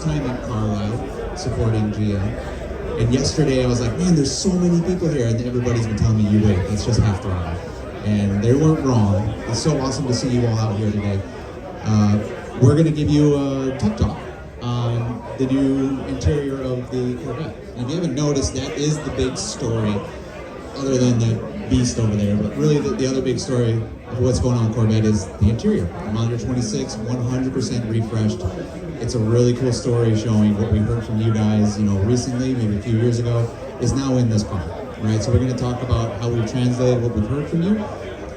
time at Carlisle supporting GM. And yesterday I was like, man, there's so many people here, and everybody's been telling me, you wait, that's just half the ride. And they weren't wrong. It's so awesome to see you all out here today. We're going to give you a tech talk on the new interior of the Corvette. And if you haven't noticed, that is the big story, other than the beast over there. But really, the other big story of what's going on in Corvette is the interior. Model 26, 100% refreshed. It's a really cool story showing what we heard from you guys, recently, maybe a few years ago, is now in this car, right? So we're going to talk about how we've translated what we've heard from you.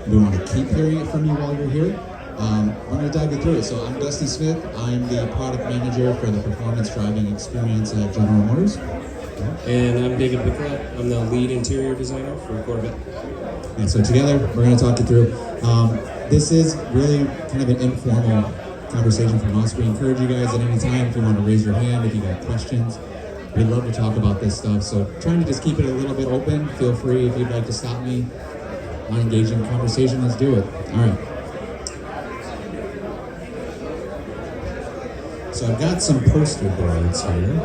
We want to keep hearing it from you while you're here. We're going to dive you through it. So I'm Dusty Smith. I'm the product manager for the performance driving experience at General Motors. And I'm David Pichla. I'm the lead interior designer for Corvette. And so together, we're going to talk you through. This is really kind of an informal conversation from us. We encourage you guys at any time if you want to raise your hand, if you got questions. We'd love to talk about this stuff. So trying to just keep it a little bit open. Feel free if you'd like to stop me. Want to engage in conversation, let's do it. All right. So I've got some poster boards here.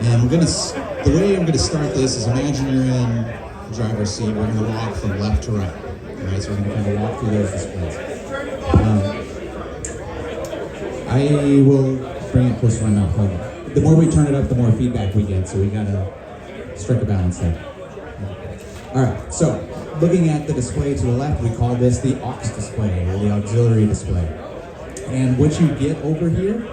And the way I'm gonna start this is imagine you're in the driver's seat. We're gonna walk from left to right. All right, so we're gonna kind of walk through those displays. I will bring it close to my mouth. The more we turn it up, the more feedback we get, so we gotta strike a balance there. All right, so looking at the display to the left, we call this the Aux Display, or the auxiliary display. And what you get over here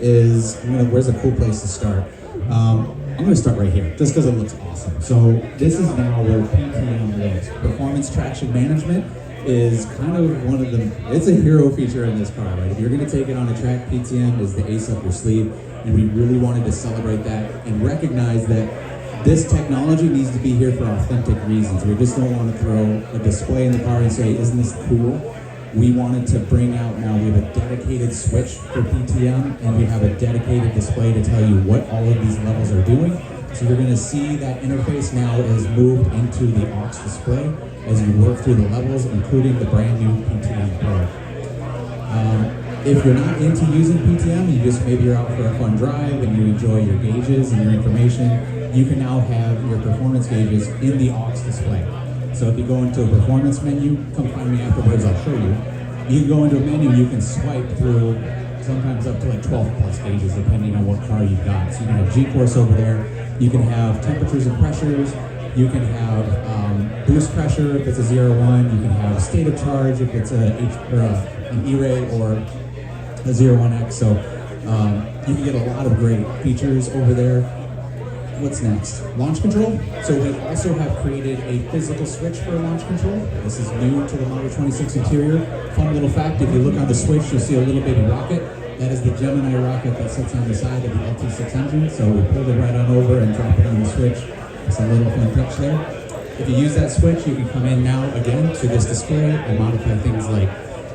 is, where's a cool place to start? I'm gonna start right here, just because it looks awesome. So this is now where PTM lives. Performance Traction Management is kind of one of the, it's a hero feature in this car, right? If you're gonna take it on a track, PTM is the ace up your sleeve, and we really wanted to celebrate that and recognize that this technology needs to be here for authentic reasons. We just don't want to throw a display in the car and say, isn't this cool? We wanted to bring out, now we have a dedicated switch for PTM, and we have a dedicated display to tell you what all of these levels are doing. So you're going to see that interface now is moved into the Aux Display as you work through the levels, including the brand new PTM Pro. If you're not into using PTM, you just maybe you're out for a fun drive and you enjoy your gauges and your information, you can now have your performance gauges in the Aux Display. So if you go into a performance menu, come find me afterwards, I'll show you. You can go into a menu, you can swipe through sometimes up to like 12 plus gauges depending on what car you've got. So you can have G-force over there, you can have temperatures and pressures, you can have boost pressure if it's a 0-1, you can have state of charge if it's an E-ray or a 0-1X. So you can get a lot of great features over there. What's next? Launch control. So we also have created a physical switch for launch control. This is new to the Model 26 interior. Fun little fact, if you look on the switch, you'll see a little baby rocket. That is the Gemini rocket that sits on the side of the LT6 engine. So we pulled it right on over and drop it on the switch. It's a little fun touch there. If you use that switch, you can come in now again to this display and modify things like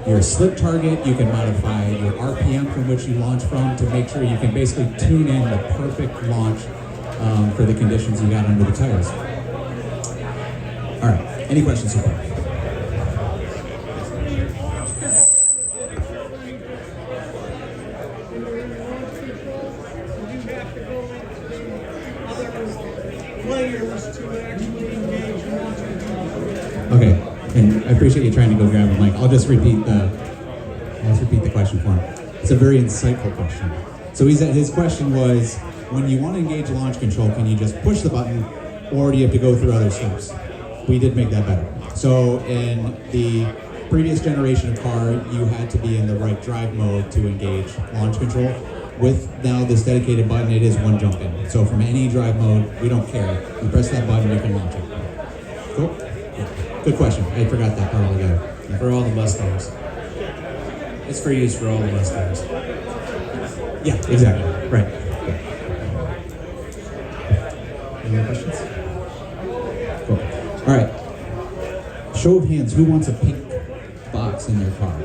your slip target. You can modify your RPM from which you launch from to make sure you can basically tune in the perfect launch for the conditions you got under the tires. All right, any questions so far? Okay, and I appreciate you trying to go grab a mic. I'll just repeat the question for him. It's a very insightful question. So his question was, when you want to engage launch control, can you just push the button, or do you have to go through other steps? We did make that better. So in the previous generation of car, you had to be in the right drive mode to engage launch control. With now this dedicated button, it is one jump in. So from any drive mode, we don't care. You press that button, you can launch it. Cool? Yeah. Good question. I forgot that part altogether. Yeah. For all the Mustangs. It's for use for all the Mustangs. Yeah, exactly. Right. Any more questions? Cool. All right. Show of hands, who wants a pink box in their car?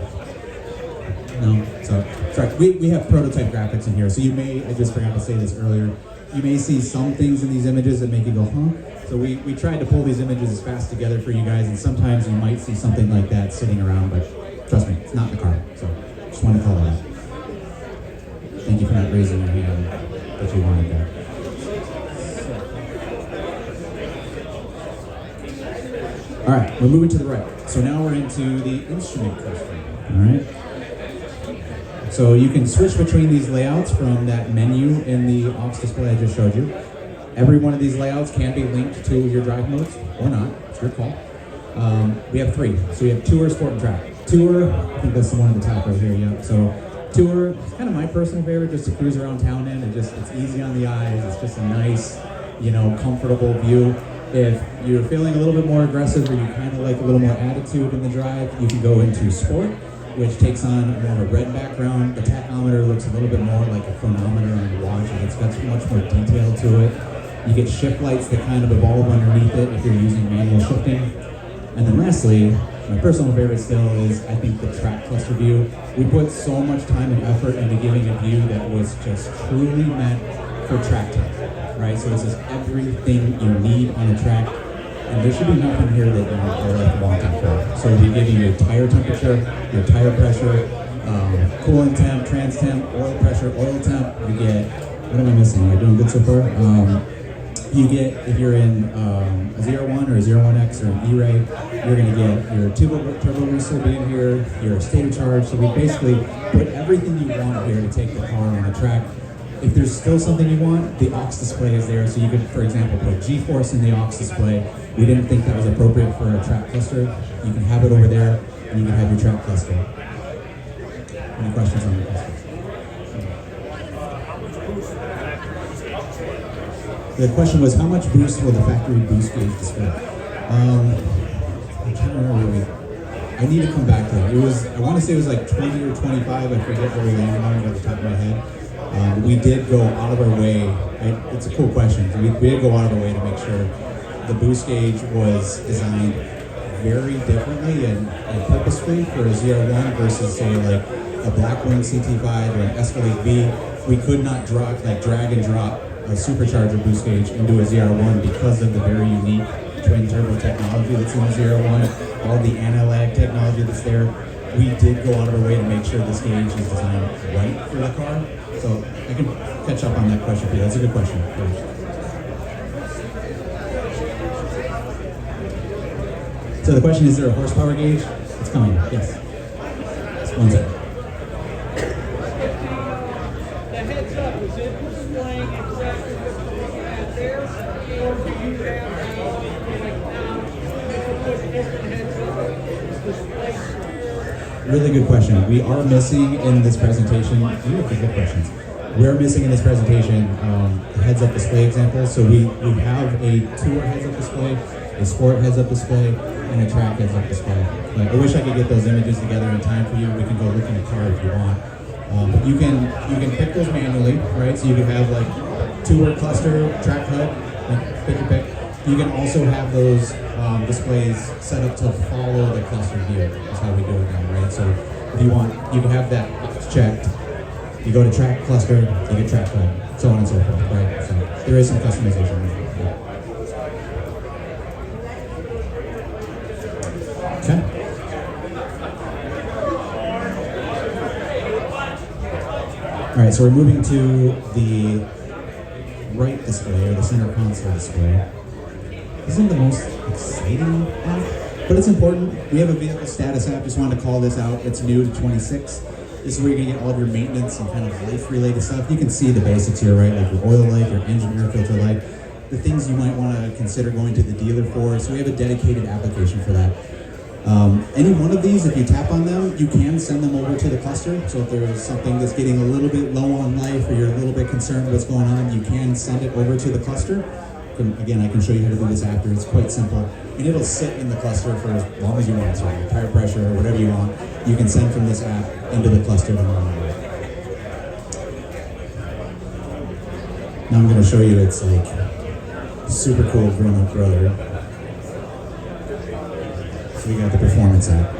No? So, sorry. We have prototype graphics in here, so you may, I just forgot to say this earlier, you may see some things in these images that make you go, huh? So we tried to pull these images as fast together for you guys, and sometimes you might see something like that sitting around, but trust me, it's not in the car. So, just want to call it out. Thank you for not raising your hand that you wanted that. All right, we're moving to the right. So now we're into the instrument cluster. All right. So you can switch between these layouts from that menu in the Aux Display I just showed you. Every one of these layouts can be linked to your drive modes or not. It's your call. We have 3. So we have Tour, Sport, and Track. Tour, I think that's the one at the top right here. Yeah. So Tour is kind of my personal favorite, just to cruise around town in. It's easy on the eyes. It's just a nice, comfortable view. If you're feeling a little bit more aggressive or you kind of like a little more attitude in the drive, you can go into Sport, which takes on more of a red background. The tachometer looks a little bit more like a chronometer on your watch. It's got much more detail to it. You get shift lights that kind of evolve underneath it if you're using manual shifting. And then lastly, my personal favorite still is, I think, the track cluster view. We put so much time and effort into giving a view that was just truly meant for track time, right? So this is everything you need on a track. And there should be nothing here that you're like wanting for. So we give you your tire temperature, your tire pressure, coolant temp, trans temp, oil pressure, oil temp. You get, what am I missing? Am I doing good so far? You get, if you're in a 01 or a 01X or an E-Ray, you're going to get your turbo booster being here, your state of charge. So we basically put everything you want here to take the car on the track. If there's still something you want, the Aux Display is there. So you could, for example, put G-Force in the Aux Display. We didn't think that was appropriate for a track cluster. You can have it over there, and you can have your track cluster. Any questions on the cluster? The question was, how much boost will the factory boost gauge display? I'm trying to remember. I need to come back to that. I want to say it was like 20 or 25. I forget where we landed on it at the top of my head. We did go out of our way. It's a cool question. We did go out of our way to make sure the boost gauge was designed very differently and purposefully for a 01 versus, say, like a Blackwing CT5 or an Escalade V. We could not drag and drop a supercharger boost gauge into a 01 because of the very unique twin turbo technology that's in the 01, all the anti-lag technology that's there. We did go out of our way to make sure this gauge is designed right for the car. So I can catch up on that question for you. That's a good question. So the question is there a horsepower gauge? It's coming. Yes. Just 1 second. Really good question. We are missing in this presentation, good questions. We're missing in this presentation heads-up display examples. So we have a Tour heads-up display, a Sport heads-up display, and a Track heads-up display. I wish I could get those images together in time for you. We can go look in the car if you want. But you can pick those manually, right? So you can have like Tour cluster, Track HUD, like pick your pick. You can also have those displays set up to follow the cluster view. That's how we do it now, right? So if you want, you can have that box checked. You go to Track cluster, you get Track HUD, so on and so forth, right? So there is some customization. Okay. All right, so we're moving to the right display, or the center console display. This isn't the most exciting app, but it's important. We have a vehicle status app. Just wanted to call this out. It's new to 26. This is where you're gonna get all of your maintenance and kind of life-related stuff. You can see the basics here, right? Like your oil light, your engine air filter light, the things you might want to consider going to the dealer for. So we have a dedicated application for that. Any one of these, if you tap on them, you can send them over to the cluster. So if there's something that's getting a little bit low on life or you're a little bit concerned what's going on, you can send it over to the cluster. Again, I can show you how to do this after. It's quite simple. And it'll sit in the cluster for as long as you want. So your tire pressure or whatever you want, you can send from this app into the cluster tomorrow. Now I'm going to show you it's like super cool grown-up brother. So we got the Performance app.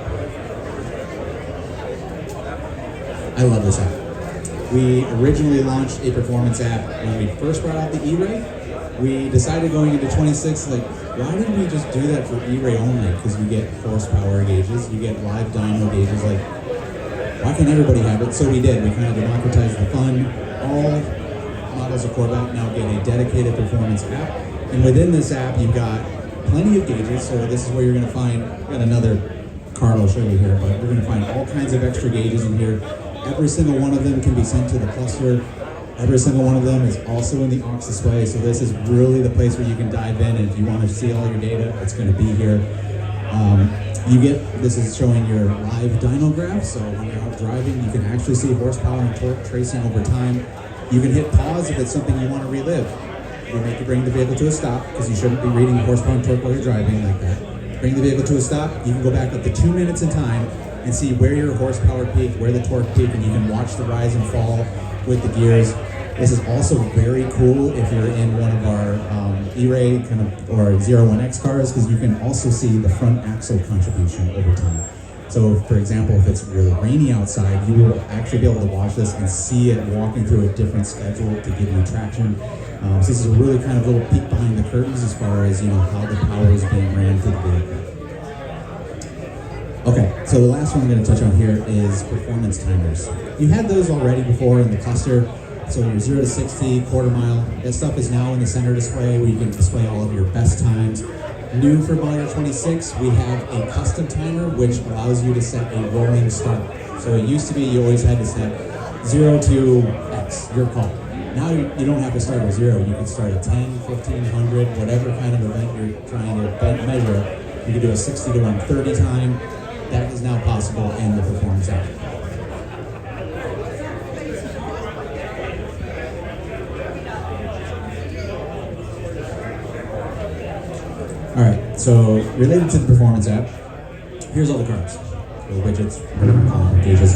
I love this app. We originally launched a Performance app when we first brought out the E-Ray. We decided going into 26, like, why didn't we just do that for E-Ray only? Because you get horsepower gauges, you get live dyno gauges. Like, why can't everybody have it? So we did. We kind of democratized the fun. All models of Corvette now get a dedicated performance app. And within this app, you've got plenty of gauges. So this is where you're going to find, got another card I'll show you here, but we're going to find all kinds of extra gauges in here. Every single one of them can be sent to the cluster. Every single one of them is also in the Aux Display. So this is really the place where you can dive in, and if you want to see all your data, it's going to be here. This is showing your live dyno graph, so when you're out driving, you can actually see horsepower and torque tracing over time. You can hit pause if it's something you want to relive. You make you bring the vehicle to a stop, because you shouldn't be reading horsepower and torque while you're driving like that. Bring the vehicle to a stop, you can go back up to 2 minutes in time and see where your horsepower peaked, where the torque peaked, and you can watch the rise and fall with the gears. This is also very cool if you're in one of our E-Ray kind of or 01X cars, because you can also see the front axle contribution over time. So, for example, if it's really rainy outside, you will actually be able to watch this and see it walking through a different schedule to give you traction. So this is a really kind of little peek behind the curtains as far as how the power is being ran through the vehicle. Okay, so the last one I'm going to touch on here is performance timers. You had those already before in the cluster. So your 0 to 60, quarter mile, that stuff is now in the center display where you can display all of your best times. New for model year 26, we have a custom timer which allows you to set a rolling start. So it used to be you always had to set 0 to X, your call. Now you don't have to start with 0, you can start at 10, 15, 100, whatever kind of event you're trying to measure. You can do a 60 to 130 time. That is now possible in the performance app. All right, so related to the performance app, here's all the cards, the widgets, whatever you call them, gauges.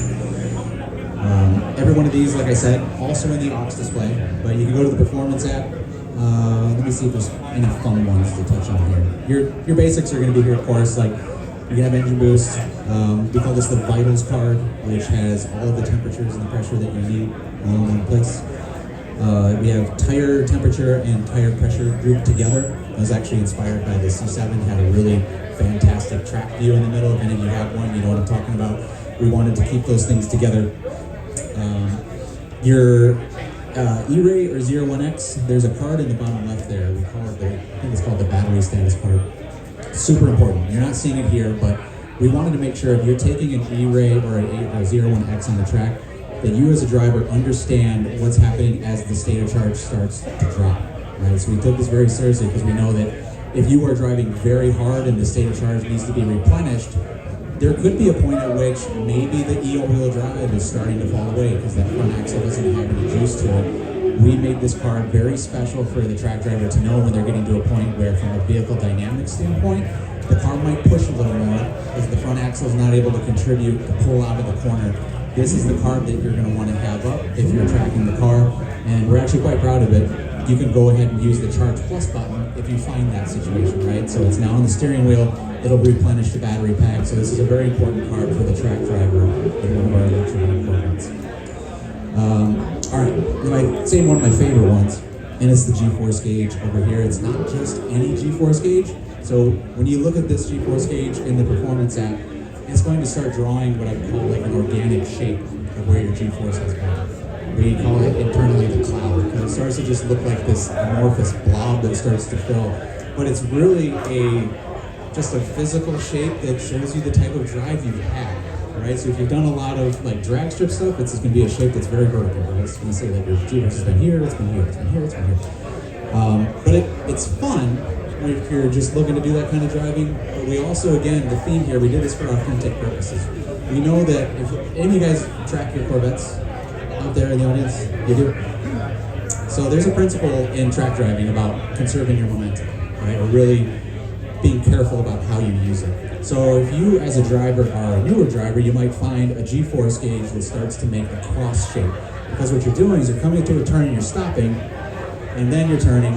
Every one of these, like I said, also in the Aux Display, but you can go to the performance app. Let me see if there's any fun ones to touch on here. Your basics are going to be here, of course, like you can have engine boost. We call this the Vitals card, which has all of the temperatures and the pressure that you need all in one place. We have tire temperature and tire pressure grouped together. It was actually inspired by the C7, had a really fantastic track view in the middle. If any of you have one, you know what I'm talking about. We wanted to keep those things together. Your E-Ray or 01X, there's a card in the bottom left there. We call it I think it's called the battery status card. Super important. You're not seeing it here, but we wanted to make sure if you're taking an E-Ray or a 01X on the track, that you as a driver understand what's happening as the state of charge starts to drop, right? So we took this very seriously because we know that if you are driving very hard and the state of charge needs to be replenished, there could be a point at which maybe the all-wheel drive is starting to fall away because that front axle doesn't have any juice to it. We made this card very special for the track driver to know when they're getting to a point where, from a vehicle dynamics standpoint, the car might push a little more because the front axle is not able to contribute to pull out of the corner. This is the card that you're going to want to have up if you're tracking the car, and we're actually quite proud of it. You can go ahead and use the Charge Plus button if you find that situation, right? So it's now on the steering wheel, it'll replenish the battery pack, so this is a very important card for the track driver in one of our electronic Corvettes. All right, then I say one of my favorite ones, and it's the G-force gauge over here. It's not just any G-force gauge, so when you look at this G-force gauge in the Performance app, it's going to start drawing what I would call like an organic shape of where your G-force has gone. We call it internally the cloud, because it starts to just look like this amorphous blob that starts to fill. But it's really just a physical shape that shows you the type of drive you've had, right? So if you've done a lot of like drag strip stuff, it's going to be a shape that's very vertical, right? It's going to say that your G-force has been here, it's been here, it's been here, it's been here. But it's fun if you're just looking to do that kind of driving. But we also, again, the theme here, we did this for authentic purposes. We know that if any of you guys track your Corvettes out there in the audience, you do? So there's a principle in track driving about conserving your momentum, right? Or really being careful about how you use it. So if you as a driver are a newer driver, you might find a G-force gauge that starts to make a cross shape. Because what you're doing is you're coming to a turn and you're stopping, and then you're turning,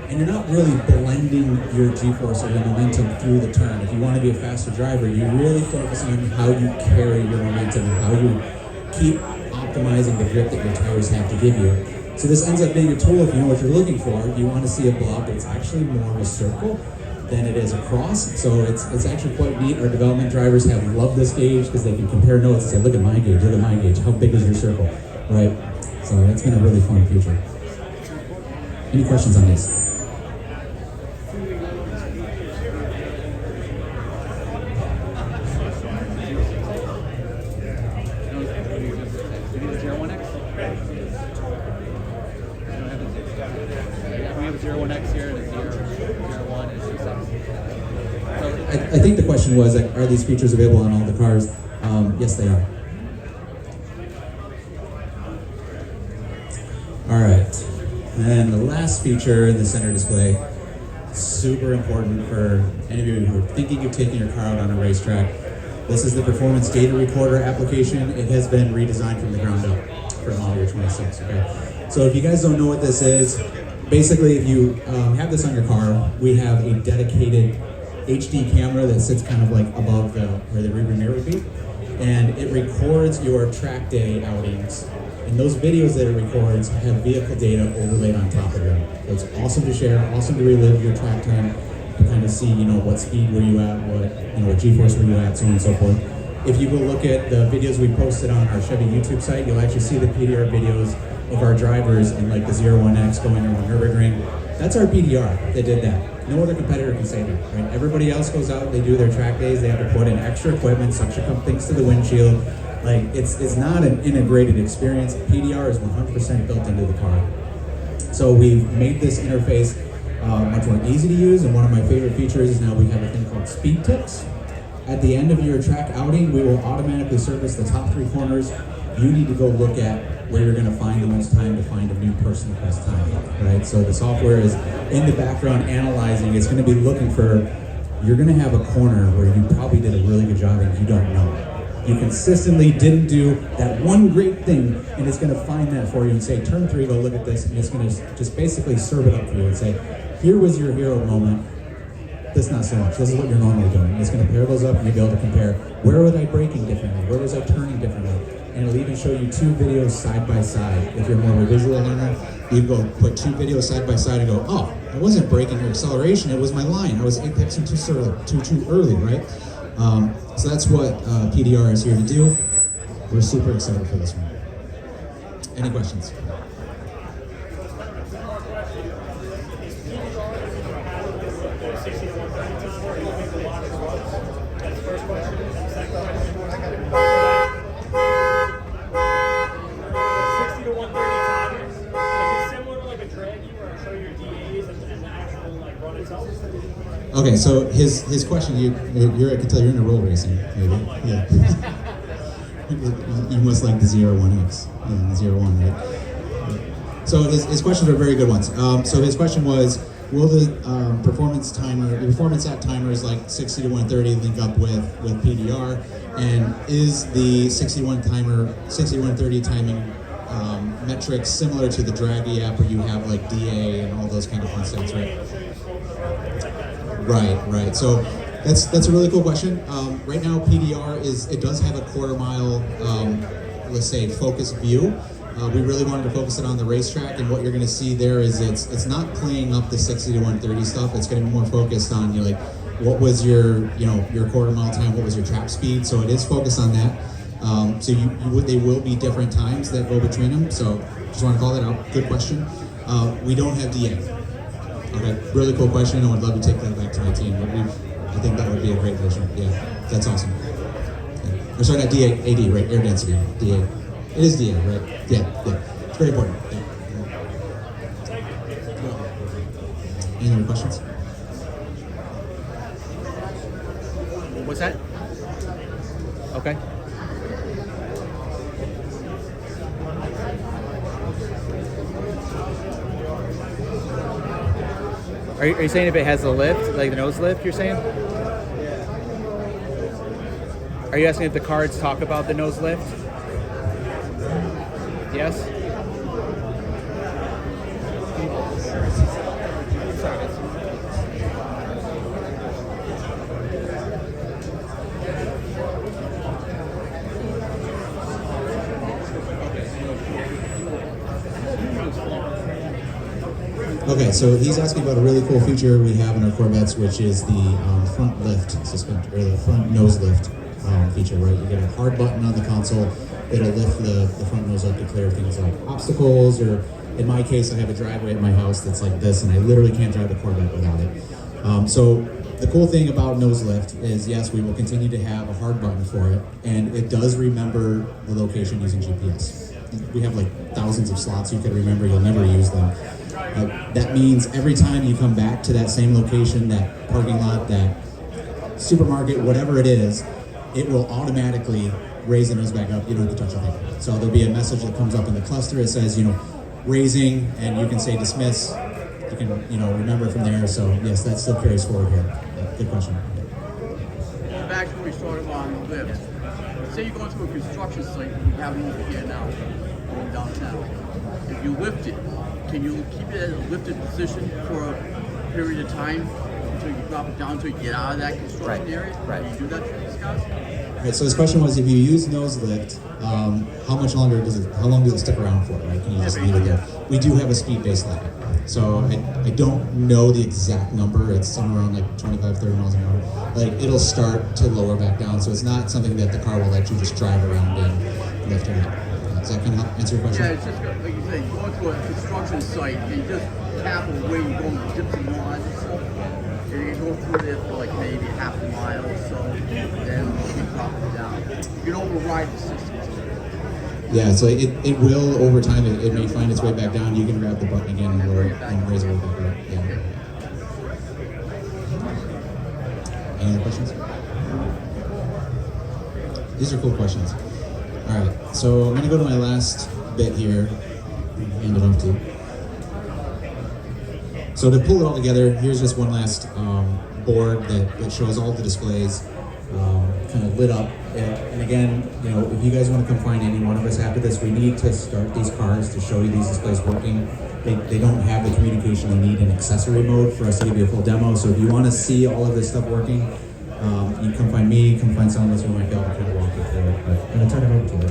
and you're not really blending your G-force or your momentum through the turn. If you want to be a faster driver, you really focus on how you carry your momentum and how you keep optimizing the grip that your tires have to give you. So this ends up being a tool if you know what you're looking for. You want to see a blob that's actually more of a circle. than it is across. So it's actually quite neat. Our development drivers have loved this gauge because they can compare notes and say, look at my gauge, look at my gauge, how big is your circle, right? So that's been a really fun feature. Any questions on this? I think the question was, are these features available on all the cars? Yes, they are. All right, and the last feature in the center display, super important for any of you who are thinking of taking your car out on a racetrack. This is the Performance Data Recorder application. It has been redesigned from the ground up for model year 26, okay? So if you guys don't know what this is, basically if you have this on your car, we have a dedicated HD camera that sits kind of like above where the rearview mirror would be, and it records your track day outings. And those videos that it records have vehicle data overlaid on top of them. So it's awesome to share, awesome to relive your track time, to kind of see, what speed were you at, what G-force were you at, so on and so forth. If you go look at the videos we posted on our Chevy YouTube site, you'll actually see the PDR videos of our drivers in like the 01X going around Nürburgring. That's our PDR that did that. No other competitor can say that, right? Everybody else goes out, they do their track days, they have to put in extra equipment, suction cup things to the windshield. Like, it's not an integrated experience. PDR is 100% built into the car. So we've made this interface much more easy to use, and one of my favorite features is now we have a thing called speed tips. At the end of your track outing, we will automatically surface the top 3 corners. You need to go look at where you're going to find the most time to find a new personal best time, right? So the software is in the background analyzing. It's going to be looking for, you're going to have a corner where you probably did a really good job and you don't know. You consistently didn't do that one great thing, and it's going to find that for you and say, turn 3, go look at this, and it's going to just basically serve it up for you and say, here was your hero moment. This not so much. This is what you're normally doing. And it's going to pair those up and you'll be able to compare, where was I braking differently? Where was I turning differently? And it'll even show you 2 videos side by side. If you're more of a visual learner, you go put 2 videos side by side and go, oh, I wasn't braking or acceleration, it was my line. I was apexing too early, right? So that's what PDR is here to do. We're super excited for this one. Any questions? Okay, so his question, I can tell you're into roll racing, maybe. Yeah. You must like the 01X, yeah, the 01, right? So his questions are very good ones. So his question was, will the performance at timers like 60 to 130 link up with PDR? And is the 60-130 timing metrics similar to the Draggy app where you have like DA and all those kind of fun stats, right? Right. So that's a really cool question. Right now, PDR does have a quarter-mile, let's say, focused view. We really wanted to focus it on the racetrack, and what you're going to see there is it's not playing up the 60 to 130 stuff. It's going to be more focused on what was your quarter-mile time, what was your trap speed. So it is focused on that. So they will be different times that go between them. So just want to call that out. Good question. We don't have DA. Okay, really cool question. I would love to take that back to my team. I think that would be a great vision. Yeah, that's awesome. Yeah. Or sorry, not DA, AD, right? Air density, DA. It is DA, right? Yeah. It's very important. Yeah. Any other questions? What's that? Okay. Are you saying if it has the lift, like the nose lift, you're saying? Are you asking if the cards talk about the nose lift? Yes? Okay, so he's asking about a really cool feature we have in our Corvettes, which is the front lift suspender, or the front nose lift feature, right? You get a hard button on the console, it'll lift the front nose up to clear things like obstacles, or in my case, I have a driveway at my house that's like this, and I literally can't drive the Corvette without it. So the cool thing about nose lift is, yes, we will continue to have a hard button for it, and it does remember the location using GPS. We have like thousands of slots you could remember, you'll never use them. That means every time you come back to that same location, that parking lot, that supermarket, whatever it is, it will automatically raise the nose back up. You don't have to touch a thing. So there'll be a message that comes up in the cluster. It says, raising, and you can say dismiss. You can, remember from there. So yes, that still carries forward here. Good question. Back to where we started on the lift. Say you're going to a construction site and you have one over here now, going downtown. If you lift it, can you keep it at a lifted position for a period of time until you drop it down until you get out of that construction area? Right. Can you do that for these guys? Right, so his question was, if you use nose lift, how long does it stick around for, right? Can you just leave it there? We do have a speed-based limit. So I don't know the exact number. It's somewhere around like 25, 30 miles an hour. Like, it'll start to lower back down, so it's not something that the car will let you just drive around and lift it up. Does that kind of help answer your question? Yeah, it's just like you said, you go to a construction site and you just tap away, you go and dip some lines and stuff. And you go through there for like maybe half a mile or so, and then you drop it down. You can override the system. Yeah, so it will, over time, it may find its way back down. You can grab the button again and lower it and raise it right back up. Yeah. Any other questions? These are cool questions. All right, so I'm gonna go to my last bit here and hand it off to you. So to pull it all together, here's just one last board that shows all the displays kind of lit up. And again, if you guys want to come find any one of us after this, we need to start these cars to show you these displays working. They don't have the communication they need in accessory mode for us to give you a full demo. So if you want to see all of this stuff working, you come find me, come find someone else who might be able to kind of walk you through it. But I'm going to turn it over to you.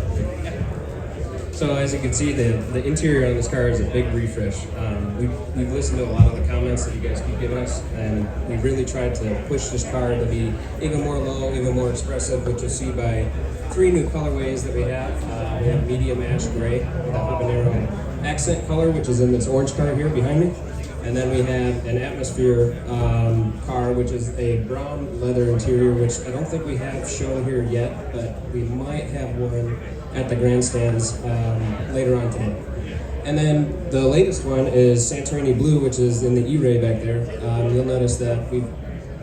So as you can see, the interior on this car is a big refresh. We've listened to a lot of the comments that you guys keep giving us, and we've really tried to push this car to be even more low, even more expressive, which you'll see by 3 new colorways that we have. We have medium ash gray with a habanero accent color, which is in this orange car here behind me. And then we have an atmosphere car, which is a brown leather interior, which I don't think we have shown here yet, but we might have one at the grandstands later on today. And then the latest one is Santorini Blue, which is in the E-Ray back there. You'll notice that we've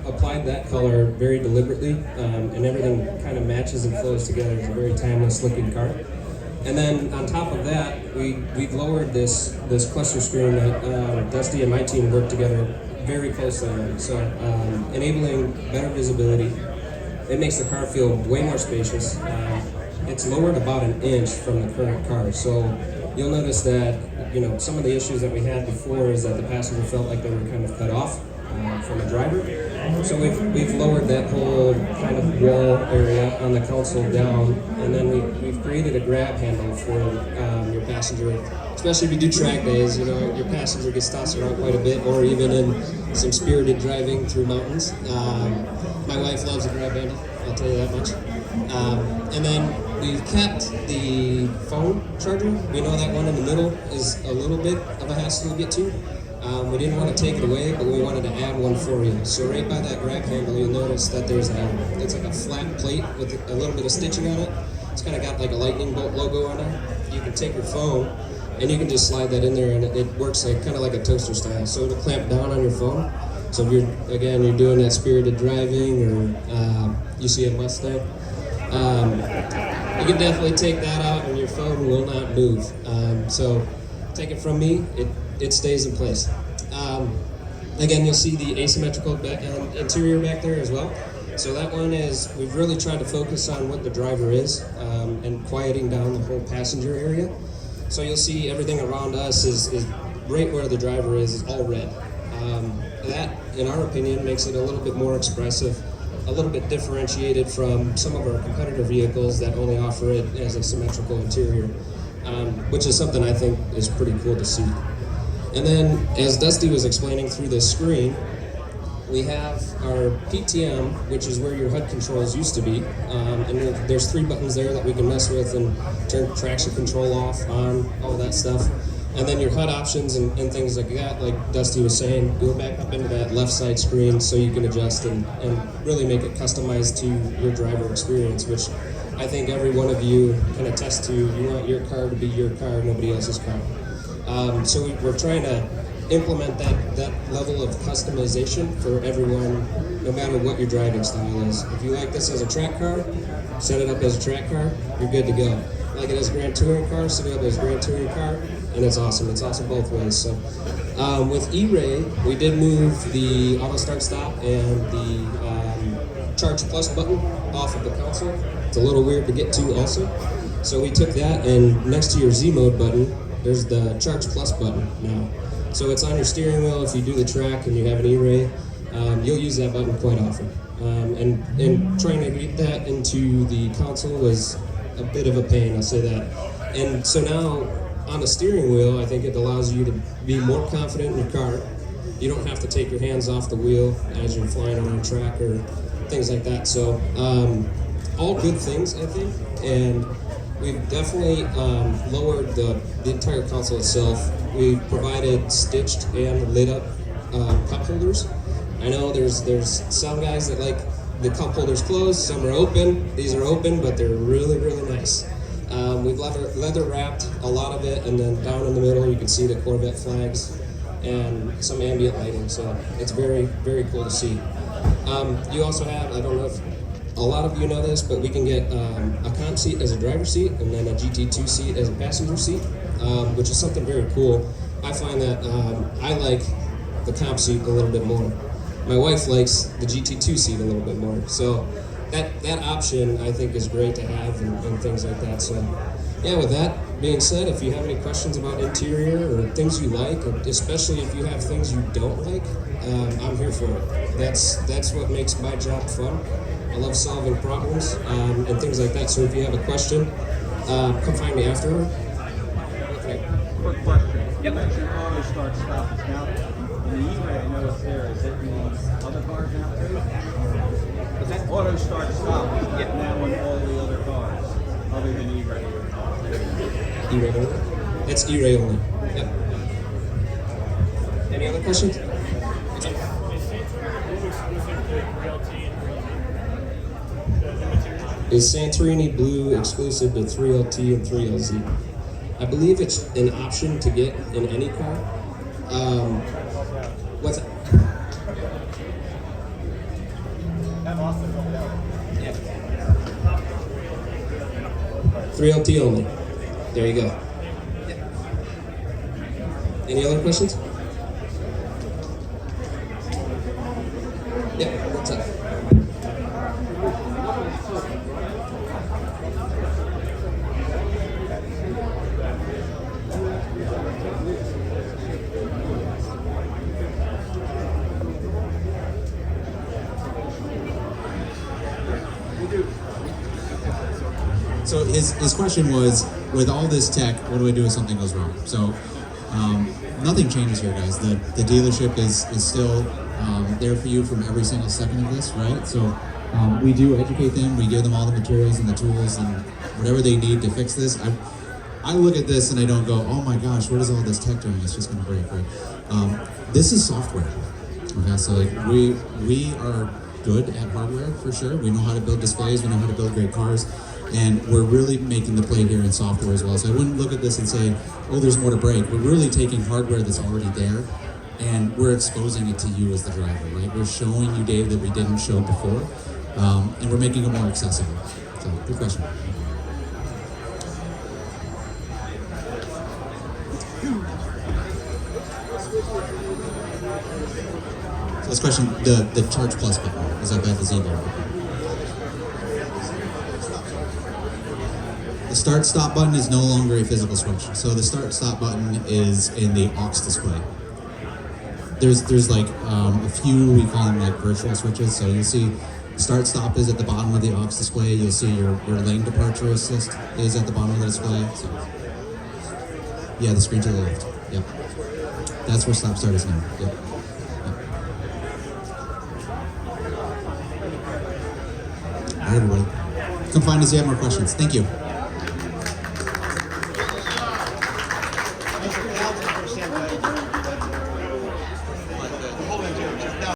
applied that color very deliberately, and everything kind of matches and flows together. It's a very timeless looking car. And then on top of that, we've lowered this cluster screen that Dusty and my team worked together very closely on. So enabling better visibility. It makes the car feel way more spacious. It's lowered about 1 inch from the current car. So you'll notice that some of the issues that we had before is that the passenger felt like they were kind of cut off from the driver. So we've lowered that whole kind of wall area on the console down, and then we've created a grab handle for your passenger, especially if you do track days. Your passenger gets tossed around quite a bit, or even in some spirited driving through mountains. My wife loves a grab handle, I'll tell you that much. And then we've kept the phone charger. We know that one in the middle is a little bit of a hassle to get to. We didn't want to take it away, but we wanted to add one for you. So right by that grab handle, you'll notice that it's like a flat plate with a little bit of stitching on it. It's kind of got like a lightning bolt logo on it. You can take your phone and you can just slide that in there, and it works like kind of like a toaster style. So it'll clamp down on your phone. So if you're doing that spirited driving, or you see a Mustang, you can definitely take that out and your phone will not move. So take it from me, it stays in place. Again, you'll see the asymmetrical interior back there as well. So that one is, we've really tried to focus on what the driver is and quieting down the whole passenger area. So you'll see everything around us is right where the driver is all red. That, in our opinion, makes it a little bit more expressive, a little bit differentiated from some of our competitor vehicles that only offer it as a symmetrical interior, which is something I think is pretty cool to see. And then, as Dusty was explaining through this screen, we have our PTM, which is where your HUD controls used to be. And there's 3 buttons there that we can mess with and turn traction control off, on, all that stuff. And then your HUD options and things like that, like Dusty was saying, go back up into that left side screen so you can adjust and really make it customized to your driver experience, which I think every one of you can attest to. You want your car to be your car, nobody else's car. So we're trying to implement that level of customization for everyone, no matter what your driving style is. If you like this as a track car, set it up as a track car, you're good to go. Like it as a Grand Touring car, set it up as a Grand Touring car, and it's awesome. It's awesome both ways. So with E-Ray, we did move the auto start stop and the Charge Plus button off of the console. It's a little weird to get to also. So we took that, and next to your Z mode button, there's the Charge Plus button now. So it's on your steering wheel. If you do the track and you have an E-Ray, you'll use that button quite often. And trying to get that into the console was a bit of a pain, I'll say that. And so now on the steering wheel, I think it allows you to be more confident in your car. You don't have to take your hands off the wheel as you're flying around track or things like that. So all good things, I think. And we've definitely lowered the entire console itself. We've provided stitched and lit up cup holders. I know there's some guys that like the cup holders closed, some are open. These are open, but they're really, really nice. We've leather wrapped a lot of it, and then down in the middle you can see the Corvette flags and some ambient lighting, so it's very, very cool to see. You also have, I don't know if a lot of you know this, but we can get a comp seat as a driver's seat and then a GT2 seat as a passenger seat, which is something very cool. I find that I like the comp seat a little bit more. My wife likes the GT2 seat a little bit more. So that option I think is great to have and things like that. So yeah, with that being said, if you have any questions about interior or things you like, or especially if you have things you don't like, I'm here for it. That's what makes my job fun. I love solving problems and things like that. So if you have a question, come find me afterward. Okay. Quick question. Yep. You mentioned auto start stop is now. In the E-Ray, I know it's there. Is it in other cars now too? Is that auto start stop is now in all the other cars other than E-Ray? E-Ray only? It's E-Ray only. Yep. Any other questions? Is Santorini Blue exclusive to 3LT and 3LZ? I believe it's an option to get in any car. What's that? Yeah. 3LT only. There you go. Yeah. Any other questions? Yeah, what's up? So his question was, with all this tech, what do I do if something goes wrong? So nothing changes here, guys. The dealership is still there for you from every single second of this, right? So we do educate them. We give them all the materials and the tools and whatever they need to fix this. I look at this and I don't go, oh my gosh, what is all this tech doing? It's just going to break, right? This is software. Okay, so like we are good at hardware for sure. We know how to build displays. We know how to build great cars. And we're really making the play here in software as well. So I wouldn't look at this and say, oh, there's more to break. We're really taking hardware that's already there and we're exposing it to you as the driver, right? We're showing you data that we didn't show before, and we're making it more accessible. So, good question. So this question, the Charge Plus button, is up at the Z bar. The start stop button is no longer a physical switch. So the start stop button is in the Aux Display. There's like a few, we call them like virtual switches. So you'll see start stop is at the bottom of the Aux Display. You'll see your lane departure assist is at the bottom of the display. So yeah, the screen to the left. Yep. That's where stop start is now. Yep. Yep. All right, everybody. Come find us if you have more questions. Thank you.